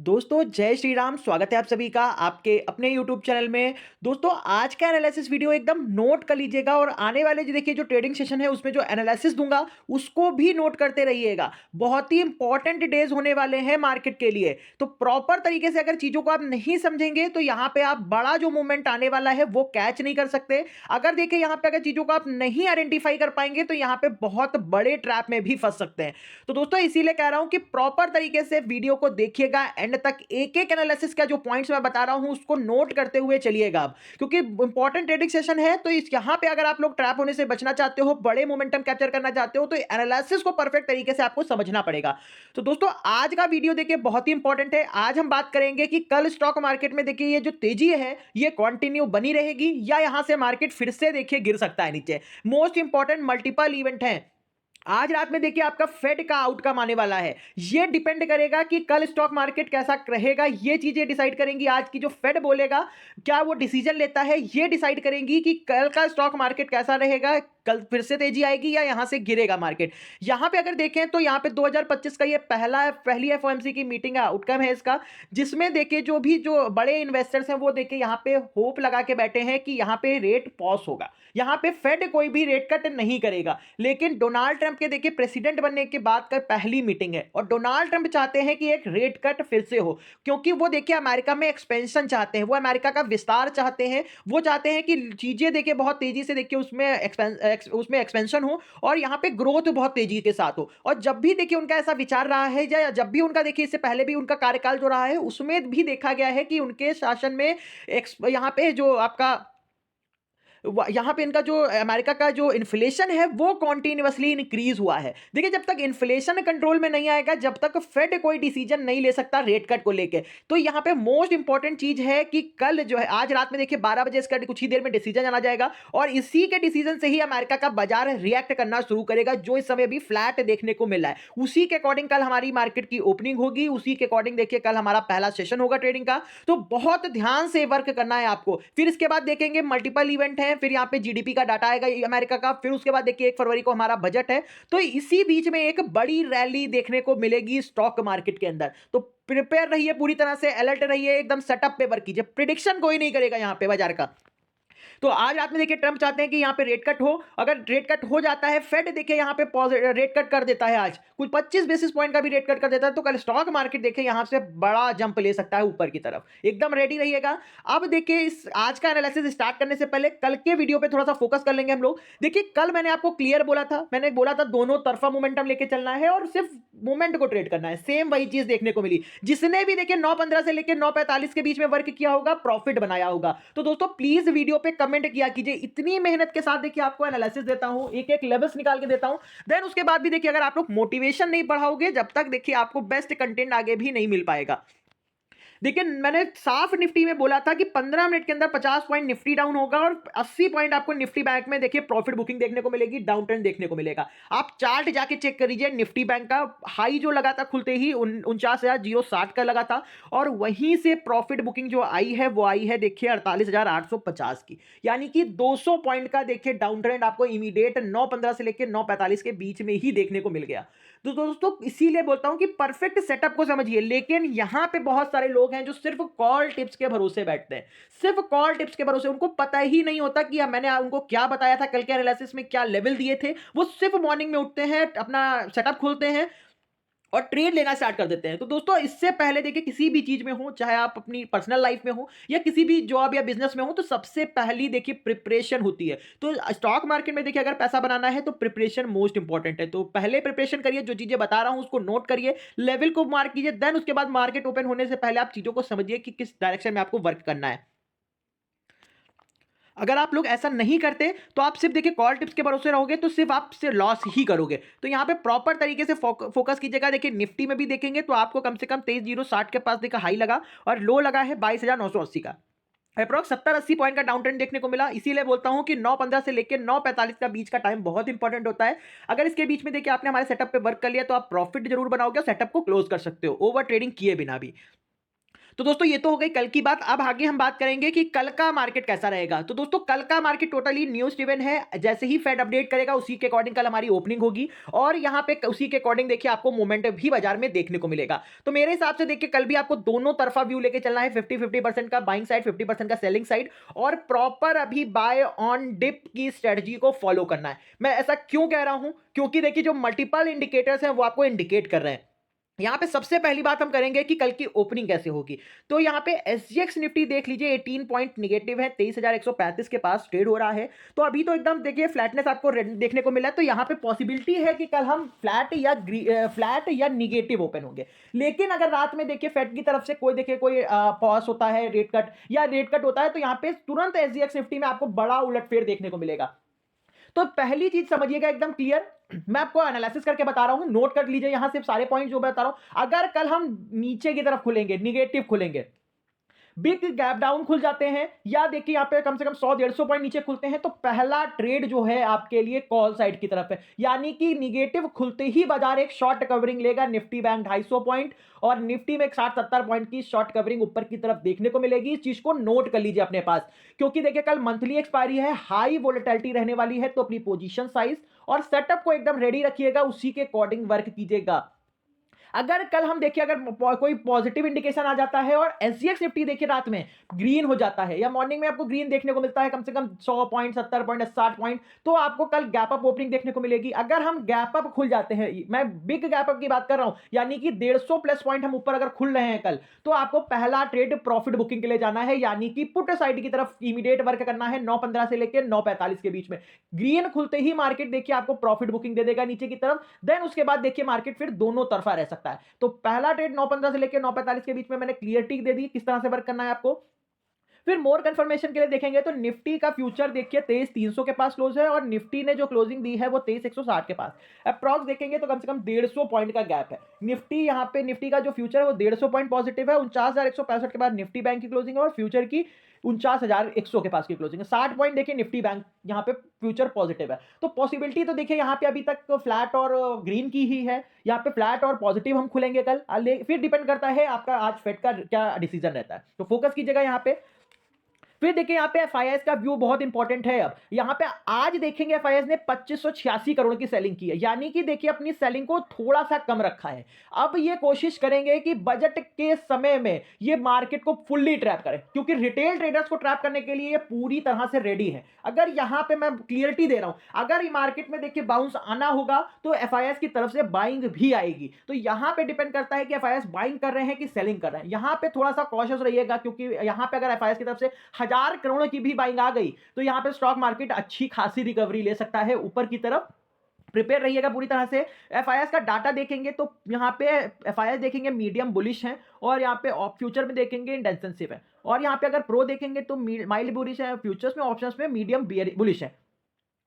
दोस्तों जय श्री राम। स्वागत है आप सभी का आपके अपने YouTube चैनल में। दोस्तों आज का एनालिसिस वीडियो एकदम नोट कर लीजिएगा और आने वाले जो देखिए जो ट्रेडिंग सेशन है उसमें जो एनालिसिस दूंगा उसको भी नोट करते रहिएगा। बहुत ही इंपॉर्टेंट डेज होने वाले हैं मार्केट के लिए, तो प्रॉपर तरीके से अगर चीजों को आप नहीं समझेंगे तो यहाँ पे आप बड़ा जो मूवमेंट आने वाला है वो कैच नहीं कर सकते। अगर देखिए यहाँ पे अगर चीजों को आप नहीं आइडेंटिफाई कर पाएंगे तो यहाँ पे बहुत बड़े ट्रैप में भी फंस सकते हैं। तो दोस्तों इसीलिए कह रहा हूं कि प्रॉपर तरीके से वीडियो को देखिएगा, एंड तक एक एक एनालिसिस का जो पॉइंट्स मैं बता रहा हूं उसको नोट करते हुए चलिएगा आप, क्योंकि इंपॉर्टेंट ट्रेडिंग सेशन है। तो इस यहां पे अगर आप लोग ट्रैप होने से बचना चाहते हो, बड़े मोमेंटम कैप्चर करना चाहते हो, तो एनालिसिस को परफेक्ट तरीके से आपको समझना पड़ेगा। तो दोस्तों आज का वीडियो देखिए बहुत ही इंपॉर्टेंट है। आज हम बात करेंगे कि कल स्टॉक मार्केट में देखिए ये जो तेजी है ये कंटिन्यू बनी रहेगी या यहां से मार्केट फिर से देखिए गिर सकता है नीचे। मोस्ट इंपॉर्टेंट मल्टीपल इवेंट है। आज रात में देखिए आपका फेड का आउटकम आने वाला है। ये डिपेंड करेगा कि कल स्टॉक मार्केट कैसा रहेगा। ये चीजें डिसाइड करेंगी आज की जो फेड बोलेगा, क्या वो डिसीजन लेता है, ये डिसाइड करेंगी कि कल का स्टॉक मार्केट कैसा रहेगा, कल फिर से तेजी आएगी या यहां से गिरेगा मार्केट। यहां पे अगर देखें तो यहां पे 2025 का ये पहली एफओएमसी की मीटिंग का आउटकम है इसका, जिसमें देखिए जो भी जो बड़े इन्वेस्टर्स हैं वो देखिए यहां पे होप लगा के बैठे हैं कि यहां पे रेट पॉज होगा, यहां पे फेड कोई भी रेट कट नहीं करेगा। लेकिन डोनाल्ड ट्रंप के देखिए प्रेसिडेंट बनने के बाद का पहली मीटिंग है और डोनाल्ड ट्रंप चाहते हैं कि एक रेट कट फिर से हो, क्योंकि वो देखिए अमेरिका में एक्सपेंशन चाहते हैं, वो अमेरिका का विस्तार चाहते हैं। वो चाहते हैं कि चीजें देखिए बहुत तेजी से देखिए उसमें एक्सपेंशन हो और यहाँ पे ग्रोथ बहुत तेजी के साथ हो। और जब भी देखिए उनका ऐसा विचार रहा है या जब भी उनका देखिए इससे पहले भी उनका कार्यकाल जो रहा है उसमें भी देखा गया है कि उनके शासन में यहाँ पे जो आपका यहाँ पे इनका जो अमेरिका का जो इन्फ्लेशन है वो कॉन्टिन्यूअसली इंक्रीज हुआ है। देखिए जब तक इन्फ्लेशन कंट्रोल में नहीं आएगा, जब तक फेड कोई डिसीजन नहीं ले सकता रेट कट को लेके। तो यहाँ पे मोस्ट इंपॉर्टेंट चीज है कि कल जो है आज रात में देखिए 12 बजे इसका कुछ ही देर में डिसीजन आना जाएगा और इसी के डिसीजन से ही अमेरिका का बाजार रिएक्ट करना शुरू करेगा, जो इस समय भी फ्लैट देखने को मिल रहा है। उसी के अकॉर्डिंग कल हमारी मार्केट की ओपनिंग होगी, उसी के अकॉर्डिंग देखिए कल हमारा पहला सेशन होगा ट्रेडिंग का। तो बहुत ध्यान से वर्क करना है आपको। फिर इसके बाद देखेंगे मल्टीपल इवेंट है, फिर यहाँ पे जीडीपी का डाटा आएगा अमेरिका का, फिर उसके बाद देखिए 1 फरवरी को हमारा बजट है। तो इसी बीच में एक बड़ी रैली देखने को मिलेगी स्टॉक मार्केट के अंदर। तो प्रिपेयर रहिए, पूरी तरह से अलर्ट रहिए, एकदम सेटअप पे वर्क कीजिए। प्रिडिक्शन कोई नहीं करेगा यहाँ पे बाजार का। तो आज रात में देखिए ट्रंप चाहते हैं कि यहाँ पे रेट कट हो। अगर रेट कट हो जाता है, फेड देखिए यहाँ पे रेट कट कर देता है, आज कुछ 25 बेसिस पॉइंट का भी रेट कट कर देता है, तो कल स्टॉक मार्केट देखिए यहाँ से बड़ा जंप ले सकता है ऊपर की तरफ। एकदम रेडी रहिएगा। अब देखिए इस आज का एनालिसिस स्टार्ट करने से पहले कल के वीडियो पे थोड़ा सा फोकस कर लेंगे हम लोग। देखिए कल मैंने आपको क्लियर बोला था, मैंने बोला था दोनों तरफा मोमेंटम लेके चलना है और सिर्फ मोमेंट को ट्रेड करना है। सेम वही चीज देखने को मिली। जिसने भी देखिए 9:15 से लेकर 9:45 के बीच में वर्क किया होगा, प्रॉफिट बनाया होगा। तो दोस्तों प्लीज वीडियो पे कमेंट किया कीजिए। इतनी मेहनत के साथ देखिए आपको एनालिसिस देता हूं, एक एक लेवल्स निकाल के देता हूं। देन उसके बाद भी देखिए अगर आप लोग मोटिवेशन नहीं बढ़ाओगे, जब तक देखिए आपको बेस्ट कंटेंट आगे भी नहीं मिल पाएगा। देखिए मैंने साफ निफ्टी में बोला था कि 15 मिनट के अंदर 50 पॉइंट निफ्टी डाउन होगा और 80 पॉइंट आपको निफ्टी बैंक में देखिए प्रॉफिट बुकिंग देखने को मिलेगी, डाउन ट्रेंड देखने को मिलेगा। आप चार्ट जाके चेक कर लीजिए, निफ्टी बैंक का हाई जो लगा था खुलते ही 49,060 का लगा था और वहीं से प्रॉफिट बुकिंग जो आई है वो आई है देखिए 48,850 की, यानी कि 200 पॉइंट का देखिए डाउन ट्रेंड आपको इमीडिएट 9:15 से लेकर 9:45 के बीच में ही देखने को मिल गया। तो दोस्तों इसीलिए बोलता हूं कि परफेक्ट सेटअप को समझिए। लेकिन यहां पे बहुत सारे लोग हैं जो सिर्फ कॉल टिप्स के भरोसे बैठते हैं, सिर्फ कॉल टिप्स के भरोसे। उनको पता ही नहीं होता कि मैंने उनको क्या बताया था, कल के एनालिसिस में क्या लेवल दिए थे। वो सिर्फ मॉर्निंग में उठते हैं, अपना सेटअप खोलते हैं और ट्रेड लेना स्टार्ट कर देते हैं। तो दोस्तों इससे पहले देखिए किसी भी चीज में हो, चाहे आप अपनी पर्सनल लाइफ में हो या किसी भी जॉब या बिजनेस में हो, तो सबसे पहली देखिए प्रिपरेशन होती है। तो स्टॉक मार्केट में देखिए अगर पैसा बनाना है तो प्रिपरेशन मोस्ट इंपॉर्टेंट है। तो पहले प्रिपरेशन करिए, जो चीजें बता रहा हूं उसको नोट करिए, लेवल को मार्क कीजिए। देन उसके बाद मार्केट ओपन होने से पहले आप चीजों को समझिए कि किस डायरेक्शन में आपको वर्क करना है। अगर आप लोग ऐसा नहीं करते तो आप सिर्फ देखिए कॉल टिप्स के भरोसे रहोगे तो सिर्फ आप सिर्फ लॉस ही करोगे। तो यहाँ पे प्रॉपर तरीके से फोकस कीजिएगा। देखिए निफ्टी में भी देखेंगे तो आपको कम से कम 23,060 के पास देखा हाई लगा और लो लगा है 22,980 का। अप्रॉक्स 70-80 पॉइंट का डाउन ट्रेंड देखने को मिला। इसीलिए बोलता हूं कि 9:15 से लेकर 9:45 का बीच का टाइम बहुत इंपॉर्टेंट होता है। अगर इसके बीच में देखिए आपने हमारे सेटअप पे वर्क कर लिया तो आप प्रॉफिट जरूर बनाओगे और सेटअप को क्लोज कर सकते हो ओवर ट्रेडिंग किए बिना भी। तो दोस्तों ये तो हो गई कल की बात। अब आगे हम बात करेंगे कि कल का मार्केट कैसा रहेगा। तो दोस्तों कल का मार्केट टोटली न्यूज़ ड्रिवन है। जैसे ही फेड अपडेट करेगा उसी के अकॉर्डिंग कल हमारी ओपनिंग होगी और यहाँ पे उसी के अकॉर्डिंग देखिए आपको मूवमेंट भी बाजार में देखने को मिलेगा। तो मेरे हिसाब से देखिए कल भी आपको दोनों तरफा व्यू लेके चलना है, 50-50% का बाइंग साइड, 50% का सेलिंग साइड, और प्रॉपर अभी बाय ऑन डिप की स्ट्रेटजी को फॉलो करना है। मैं ऐसा क्यों कह रहा हूं? क्योंकि देखिए जो मल्टीपल इंडिकेटर्स हैं वो आपको इंडिकेट कर रहे हैं। यहां पे सबसे पहली बात हम करेंगे कि कल की ओपनिंग कैसे होगी। तो यहां पे एसजीएक्स निफ्टी देख लीजिए 18 पॉइंट निगेटिव है, 23,135 के पास ट्रेड हो रहा है। तो अभी तो एकदम देखिए फ्लैटनेस आपको देखने को मिला है। तो यहां पे पॉसिबिलिटी है कि कल हम फ्लैट या निगेटिव ओपन होंगे। लेकिन अगर रात में देखिए फेड की तरफ से कोई देखिए कोई पॉज होता है, रेट कट या रेट कट होता है, तो यहां पे तुरंत एसजीएक्स निफ्टी में आपको बड़ा उलटफेर देखने को मिलेगा। तो पहली चीज समझिएगा एकदम क्लियर, मैं आपको एनालिसिस करके बता रहा हूं, नोट कर लीजिए यहां सिर्फ सारे पॉइंट जो बता रहा हूं। अगर कल हम नीचे की तरफ खुलेंगे, निगेटिव खुलेंगे, बिग गैप डाउन खुल जाते हैं, या देखिए यहां पे कम से कम 100-150 पॉइंट नीचे खुलते हैं, तो पहला ट्रेड जो है आपके लिए कॉल साइड की तरफ है। यानी कि निगेटिव खुलते ही बाजार एक शॉर्ट कवरिंग लेगा, निफ्टी बैंक 250 पॉइंट और निफ्टी में 60-70 पॉइंट की शॉर्ट कवरिंग ऊपर की तरफ देखने को मिलेगी। इस चीज को नोट कर लीजिए अपने पास, क्योंकि देखिए कल मंथली एक्सपायरी है, हाई वोलेटिलिटी रहने वाली है। तो अपनी पोजीशन साइज और सेटअप को एकदम रेडी रखिएगा, उसी के अकॉर्डिंग वर्क कीजिएगा। अगर कल हम देखिए अगर कोई पॉजिटिव इंडिकेशन आ जाता है और एसजीएक्स निफ्टी देखिए रात में ग्रीन हो जाता है या मॉर्निंग में आपको ग्रीन देखने को मिलता है कम से कम 100 पॉइंट, 70 पॉइंट, 60 पॉइंट, तो आपको कल गैप अप ओपनिंग देखने को मिलेगी। अगर हम गैप अप खुल जाते हैं, मैं बिग गैप अप की बात कर रहा हूं, यानी कि 150 प्लस पॉइंट हम ऊपर अगर खुल रहे हैं कल, तो आपको पहला ट्रेड प्रॉफिट बुकिंग के लिए जाना है, यानी कि पुट साइड की तरफ इमीडिएट वर्क करना है 9:15 से लेकर 9:45 के बीच में। ग्रीन खुलते ही मार्केट देखिए आपको प्रॉफिट बुकिंग दे देगा नीचे की तरफ, देन उसके बाद देखिए मार्केट फिर दोनों तरफा रह सकता है। तो पहला ट्रेड 9:15 से लेकर 9:45 के बीच में मैंने क्लियरिटी दे दी किस तरह से वर्क करना है आपको। फिर मोर कंफर्मेशन के लिए देखेंगे तो निफ्टी का फ्यूचर देखिए 23,300 के पास क्लोज है और निफ्टी ने जो क्लोजिंग दी है वो 23,160 के पास। अप्रॉक्स देखेंगे तो कम से कम 150 पॉइंट का गैप है। निफ्टी यहाँ पे निफ्टी का जो फ्यूचर है वो 150 पॉइंट पॉजिटिव है, 49,165 के बाद निफ्टी बैंक की क्लोजिंग है और फ्यूचर की 49,100 के पास की क्लोजिंग है। 60 पॉइंट देखिए निफ्टी बैंक यहाँ पे फ्यूचर पॉजिटिव है। तो पॉसिबिलिटी तो देखिए यहाँ पे अभी तक फ्लैट और ग्रीन की ही है। यहाँ पे फ्लैट और पॉजिटिव हम खुलेंगे कल, फिर डिपेंड करता है आपका आज फेड का क्या डिसीजन रहता है। तो फोकस कीजिएगा यहाँ पे। फिर देखिए यहाँ पे एफआईएस का व्यू बहुत इंपॉर्टेंट है। अब यहाँ पे आज देखेंगे एफआईएस ने 2586 करोड़ की सेलिंग की है, यानी कि देखिए अपनी सेलिंग को थोड़ा सा कम रखा है। अब ये कोशिश करेंगे कि बजट के समय में ये मार्केट को फुल्ली ट्रैप करें, क्योंकि रिटेल ट्रेडर्स को ट्रैप करने के लिए ये पूरी तरह से रेडी है। अगर यहाँ पे मैं क्लियरिटी दे रहा हूं, अगर मार्केट में देखिए बाउंस आना होगा तो एफआईएस की तरफ से बाइंग भी आएगी। तो यहाँ पे डिपेंड करता है कि एफआईएस बाइंग कर रहे हैं कि सेलिंग कर रहे हैं। यहाँ पे थोड़ा सा कॉशियस रहिएगा, क्योंकि यहाँ पे अगर एफआईएस की तरफ से 1000 करोड़ की भी बाइंग आ गई तो यहां पे स्टॉक मार्केट अच्छी खासी रिकवरी ले सकता है ऊपर की तरफ। प्रिपेयर रहिएगा पूरी तरह से। एफआईएस का डाटा देखेंगे तो यहां पे एफआईएस देखेंगे मीडियम बुलिश है और यहां पे फ्यूचर में देखेंगे इंटेंसिव है, और यहां पे अगर प्रो देखेंगे तो माइल्ड बुलिश है, फ्यूचर्स में ऑप्शंस में मीडियम बुलिश है।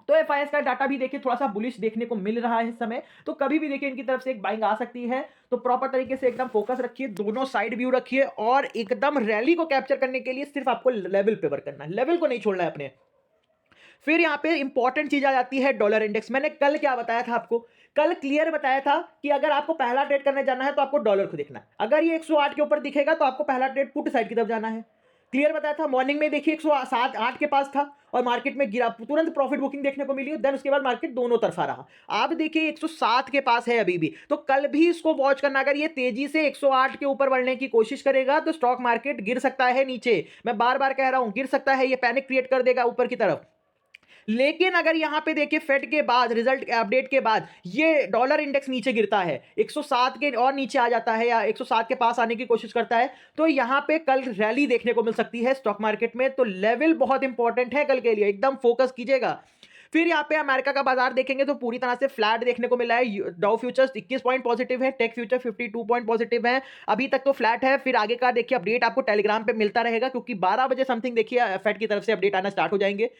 तो एफआईएस का डाटा भी देखिए थोड़ा सा बुलिश देखने को मिल रहा है इस समय, तो कभी भी देखिए इनकी तरफ से एक बाइंग आ सकती है। तो प्रॉपर तरीके से एकदम फोकस रखिए, दोनों साइड व्यू रखिए और एकदम रैली को कैप्चर करने के लिए सिर्फ आपको लेवल पे वर्क करना है, लेवल को नहीं छोड़ना है अपने। फिर यहाँ पे इंपॉर्टेंट चीज आ जाती है डॉलर इंडेक्स। मैंने कल क्या बताया था आपको? कल क्लियर बताया था कि अगर आपको पहला ट्रेड करने जाना है तो आपको डॉलर को देखना है। अगर ये 108 के ऊपर दिखेगा तो आपको पहला ट्रेड पुट साइड की तरफ जाना है। क्लियर बताया था। मॉर्निंग में देखिए 107-8 के पास था और मार्केट में गिरा, तुरंत प्रॉफिट बुकिंग देखने को मिली, देन उसके बाद मार्केट दोनों तरफा रहा। आप देखिए 107 के पास है अभी भी, तो कल भी इसको वॉच करना। अगर ये तेजी से 108 के ऊपर बढ़ने की कोशिश करेगा तो स्टॉक मार्केट गिर सकता है नीचे। मैं बार बार कह रहा हूं गिर सकता है, ये पैनिक क्रिएट कर देगा ऊपर की तरफ। लेकिन अगर यहां पे देखिए फेड के बाद रिजल्ट अपडेट के बाद ये डॉलर इंडेक्स नीचे गिरता है, 107 के और नीचे आ जाता है या 107 के पास आने की कोशिश करता है, तो यहां पे कल रैली देखने को मिल सकती है स्टॉक मार्केट में। तो लेवल बहुत इंपॉर्टेंट है कल के लिए, एकदम फोकस कीजिएगा। फिर यहाँ पे अमेरिका का बाजार देखेंगे तो पूरी तरह से फ्लैट देखने को मिला है। डाउ फ्यूचर्स 21 पॉइंट पॉजिटिव है, टेक फ्यूचर 52 पॉइंट पॉजिटिव है, अभी तक तो फ्लैट है। फिर आगे का देखिए अपडेट आपको टेलीग्राम पे मिलता रहेगा, क्योंकि 12 बजे समथिंग देखिए फेड की तरफ से अपडेट आना स्टार्ट हो जाएंगे।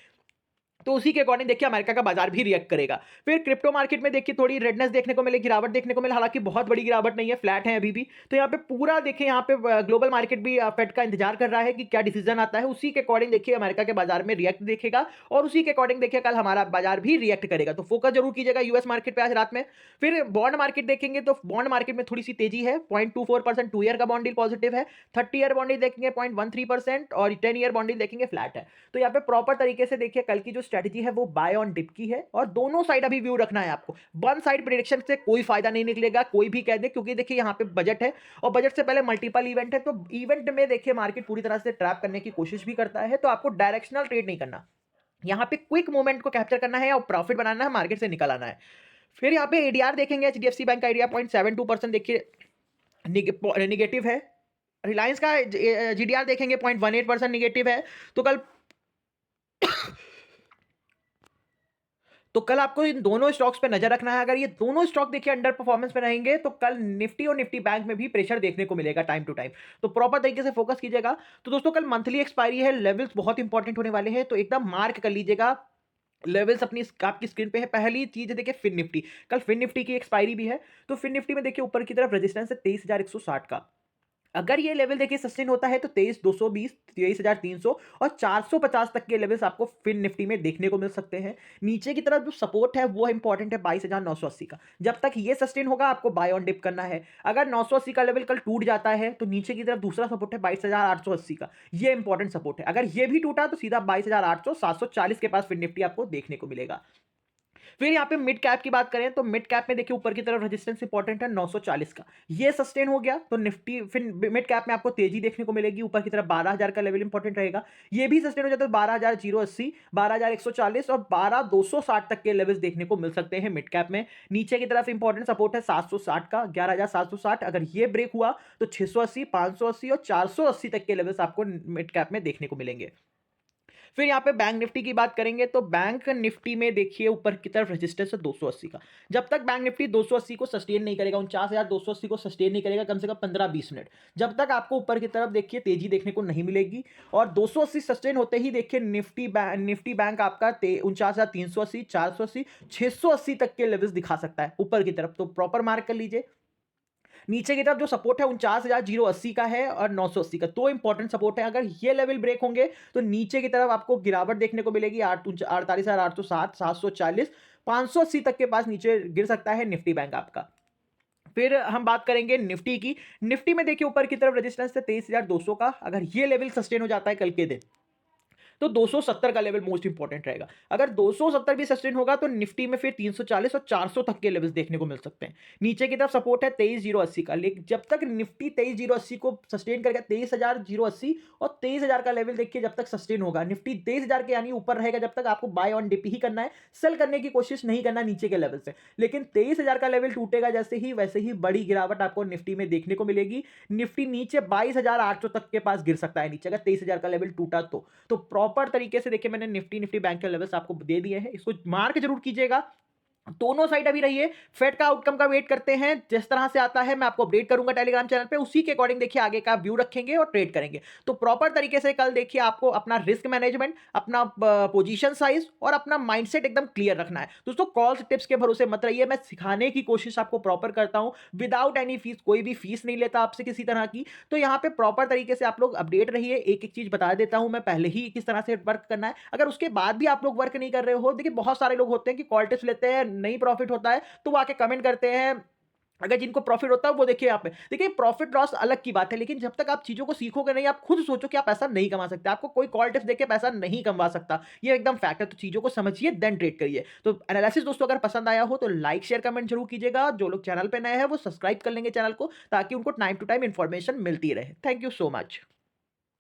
तो उसी के अकॉर्डिंग देखिए अमेरिका का बाजार भी रिएक्ट करेगा। फिर क्रिप्टो मार्केट में देखिए थोड़ी रेडनेस देखने को मिले, गिरावट देखने को मिले, हालाँकि बहुत बड़ी गिरावट नहीं है, फ्लैट है अभी भी। तो यहाँ पे पूरा देखिए यहाँ पे ग्लोबल मार्केट भी फेड का इंतजार कर रहा है कि क्या डिसीजन आता है, उसी के अकॉर्डिंग देखिए अमेरिका के बाजार में रिएक्ट देखेगा और उसी के अकॉर्डिंग देखिए कल हमारा बाजार भी रिएक्ट करेगा। तो फोकस जरूर कीजिएगा यूएस मार्केट पे आज रात में। फिर बॉन्ड मार्केट देखेंगे तो बॉन्ड मार्केट में थोड़ी सी तेजी है, 0.24% 2 ईयर का बॉन्ड डील पॉजिटिव है, 30 ईयर बॉन्ड डील देखेंगे 0.13% और 10 ईयर बॉन्ड डील देखेंगे फ्लैट है। तो यहाँ पे प्रॉपर तरीके से देखिए कल की जो स्ट्रेटजी है वो बाय ऑन डिप की है और दोनों साइड अभी व्यू रखना है आपको। वन साइड प्रेडिक्शन से कोई फायदा नहीं निकलेगा, कोई भी कह दे, क्योंकि देखिए यहाँ पे बजट है और बजट से पहले मल्टीपल इवेंट है, तो इवेंट में देखिए मार्केट पूरी तरह से ट्रैप करने की कोशिश भी करता है, तो आपको डायरेक्शनल ट्रेड नहीं करना। यहाँ पे क्विक मूवमेंट को कैप्चर करना है और प्रॉफिट बनाना है, मार्केट से निकल आना है। फिर यहाँ पे एडीआर देखेंगे, एचडीएफसी बैंक का एडीआर 0.72% देखिए निगेटिव है। रिलायंस का जीडीआर देखेंगे 0.18% निगेटिव है। तो कल आपको इन दोनों स्टॉक्स पे नजर रखना है। अगर ये दोनों स्टॉक देखिए अंडर परफॉर्मेंस पे रहेंगे तो कल निफ्टी और निफ्टी बैंक में भी प्रेशर देखने को मिलेगा टाइम टू टाइम, तो प्रॉपर तरीके से फोकस कीजिएगा। तो दोस्तों कल मंथली एक्सपायरी है, लेवल्स बहुत इंपॉर्टेंट होने वाले हैं, तो एकदम मार्क कर लीजिएगा। लेवल्स अपनी आपकी स्क्रीन पे है। पहली चीज है देखिए फिन निफ्टी, कल फिन निफ्टी की एक्सपायरी भी है, तो फिन निफ्टी में देखिए ऊपर की तरफ रेजिस्टेंस है 23,160 का। अगर ये लेवल देखिए सस्टेन होता है तो 23,220, 23,300 और 450 तक के लेवल्स आपको फिन निफ्टी में देखने को मिल सकते हैं। नीचे की तरफ जो सपोर्ट है वो इंपॉर्टेंट है 22,980 का। जब तक ये सस्टेन होगा आपको बाय ऑन डिप करना है। अगर 980 का लेवल कल टूट जाता है तो नीचे की तरफ दूसरा सपोर्ट है 22,880 का, ये इंपॉर्टेंट सपोर्ट है। अगर ये भी टूटा तो सीधा 22,800 740 के पास फिन निफ्टी आपको देखने को मिलेगा। फिर यहाँ पे मिड कैप की बात करें तो मिड कैप में देखिए ऊपर की तरफ रेजिस्टेंस इंपॉर्टेंट है 940 का, ये सस्टेन हो गया तो निफ्टी फिर मिड कैप में आपको तेजी देखने को मिलेगी। ऊपर की तरफ 12,000 का लेवल इंपॉर्टेंट रहेगा, ये भी सस्टेन हो जाता है 12,080, 12,140 और 12,260 तक के लेवल्स देखने को मिल सकते हैं मिड कैप में। नीचे की तरफ इंपॉर्टेंट सपोर्ट है 760 का, 11,760, अगर ये ब्रेक हुआ तो 680, 580 और 480 तक के लेवल्स आपको मिड कैप में देखने को मिलेंगे। फिर यहाँ पे बैंक निफ्टी की बात करेंगे तो बैंक निफ्टी में देखिए ऊपर की तरफ रेजिस्टेंस है 280 का। जब तक बैंक निफ्टी 280 को सस्टेन नहीं करेगा, 49,280 को सस्टेन नहीं करेगा कम से कम 15-20 मिनट, जब तक आपको ऊपर की तरफ देखिए तेजी देखने को नहीं मिलेगी। और 280 सस्टेन होते ही देखिए निफ्टी बैंक आपका 49,380, 480, 680 तक के लेवल्स दिखा सकता है ऊपर की तरफ, तो प्रॉपर मार्क कर लीजिए। नीचे की तरफ जो सपोर्ट है 49,080 का है और 980 का, तो इंपॉर्टेंट सपोर्ट है। अगर ये लेवल ब्रेक होंगे तो नीचे की तरफ आपको गिरावट देखने को मिलेगी 48,860, 740, 580 तक के पास नीचे गिर सकता है निफ्टी बैंक आपका। फिर हम बात करेंगे निफ्टी की। निफ्टी में देखिए ऊपर की तरफ रेजिस्टेंस है 23,200 का, अगर ये लेवल सस्टेन हो जाता है कल के दिन तो 270 का लेवल मोस्ट इंपॉर्टेंट रहेगा। अगर 270 भी सस्टेन होगा तो निफ्टी में फिर 340 और 400 तक के लेवल्स देखने को मिल सकते हैं। नीचे की तरफ सपोर्ट है 23,080 का, लेकिन जब तक निफ्टी 23,080 को सस्टेन करेगा, 23,080 और 23,000 का लेवल देखिए जब तक सस्टेन होगा, निफ्टी 23,000 के यानी ऊपर रहेगा, जब तक आपको बाय ऑन डिप ही करना है, सेल करने की कोशिश नहीं करना नीचे के लेवल से। लेकिन 23,000 का लेवल टूटेगा जैसे ही, वैसे ही बड़ी गिरावट आपको निफ्टी में देखने को मिलेगी। निफ्टी नीचे 22,800 तक के पास गिर सकता है नीचे, अगर 23,000 का लेवल टूटा तो प्रॉपर तरीके से देखिए मैंने निफ्टी बैंक के लेवल्स आपको दे दिए हैं, इसको मार्क जरूर कीजिएगा। दोनों साइड अभी रहिए, फेड का आउटकम का वेट करते हैं, जिस तरह से आता है मैं आपको अपडेट करूंगा टेलीग्राम चैनल पे, उसी के अकॉर्डिंग देखिए आगे का व्यू रखेंगे और ट्रेड करेंगे। तो प्रॉपर तरीके से कल देखिए आपको अपना रिस्क मैनेजमेंट, अपना पोजीशन साइज और अपना माइंडसेट एकदम क्लियर रखना है। दोस्तों कॉल्स टिप्स के भरोसे मत रहिए, मैं सिखाने की कोशिश आपको प्रॉपर करता हूं विदाउट एनी फीस, कोई भी फीस नहीं लेता आपसे किसी तरह की। तो यहाँ पे प्रॉपर तरीके से आप लोग अपडेट रहिए, एक एक चीज बता देता हूं मैं पहले ही किस तरह से वर्क करना है। अगर उसके बाद भी आप लोग वर्क नहीं कर रहे हो, देखिए बहुत सारे लोग होते हैं कि कॉल टिप्स लेते हैं, नहीं प्रॉफिट होता है तो वो आके कमेंट करते हैं। अगर जिनको प्रॉफिट होता है वो देखिए यहाँ पे, देखिए प्रॉफिट लॉस अलग की बात है, लेकिन जब तक आप चीजों को सीखोगे नहीं, आप खुद सोचो कि आप पैसा नहीं कमा सकते, आपको कोई कॉल टिप्स देके पैसा नहीं कमा सकता, ये एकदम फैक्ट है। तो चीजों को समझिए देन ट्रेड करिए। तो एनालिसिस दोस्तों अगर पसंद आया हो तो लाइक शेयर कमेंट जरूर कीजिएगा। जो लोग चैनल पे नए हैं वो सब्सक्राइब कर लेंगे चैनल को, ताकि उनको टाइम टू टाइम इंफॉर्मेशन मिलती रहे। Thank you so much.